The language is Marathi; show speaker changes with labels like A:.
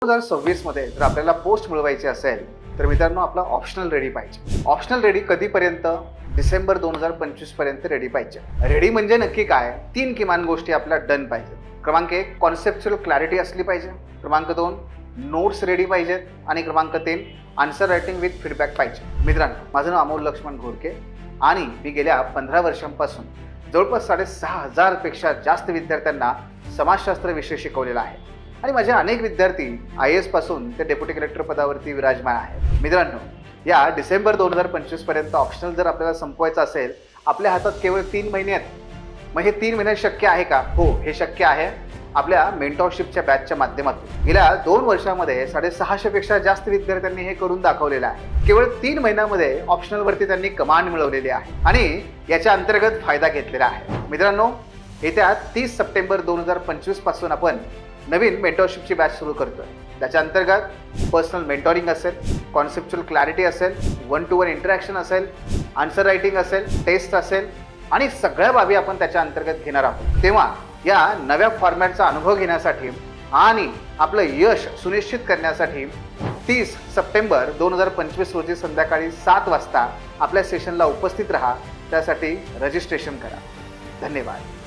A: 2026 मध्ये जर आपल्याला पोस्ट मिळवायची असेल तर मित्रांनो आपला ऑप्शनल रेडी पाहिजे. ऑप्शनल रेडी कधीपर्यंत? डिसेंबर 2025 पर्यंत रेडी पाहिजे. रेडी म्हणजे नक्की काय? 3 किमान गोष्टी आपल्या डन पाहिजे. क्रमांक 1 कॉन्सेप्च्युअल क्लॅरिटी असली पाहिजे. क्रमांक 2 नोट्स रेडी पाहिजेत. आणि क्रमांक 3 आन्सर रायटिंग विथ फीडबॅक पाहिजे. मित्रांनो माझं नाव अमोल लक्ष्मण घोरके आणि मी गेल्या 15 वर्षांपासून जवळपास 6,500 पेक्षा जास्त विद्यार्थ्यांना समाजशास्त्र विषय शिकवलेला आहे आणि माझे अनेक विद्यार्थी IAS पासून ते डेप्युटी कलेक्टर पदावरती विराजमान आहेत. मित्रांनो या डिसेंबर 2025 पर्यंत ऑप्शनल जर आपल्याला संपवायचं असेल, आपल्या हातात केवळ 3 महिने आहेत. मग हे 3 महिन्यात शक्य आहे का? हो, हे शक्य आहे. आपल्या मेंटॉरशिपच्या बॅचच्या माध्यमातून गेल्या 2 वर्षामध्ये 650 पेक्षा जास्त विद्यार्थ्यांनी हे करून दाखवलेलं आहे. केवळ 3 महिन्यामध्ये ऑप्शनल वरती त्यांनी कमांड मिळवलेली आहे आणि याच्या अंतर्गत फायदा घेतलेला आहे. मित्रांनो येत्या 30 सप्टेंबर 2025 पासून आपण नवीन मेंटॉरशिपची बॅच सुरू करतोय. त्याच्या अंतर्गत पर्सनल मेंटॉरिंग असेल, कॉन्सेप्च्युअल क्लॅरिटी असेल, 1-to-1 इंटरॅक्शन असेल, आन्सर रायटिंग असेल, टेस्ट असेल आणि सगळ्या बाबी आपण त्याच्या अंतर्गत घेणार आहोत. तेव्हा या नव्या फॉर्मॅटचा अनुभव घेण्यासाठी आणि आपलं यश सुनिश्चित करण्यासाठी 30 सप्टेंबर 2025 रोजी संध्याकाळी 7 वाजता आपल्या सेशनला उपस्थित राहा. त्यासाठी रजिस्ट्रेशन करा. धन्यवाद.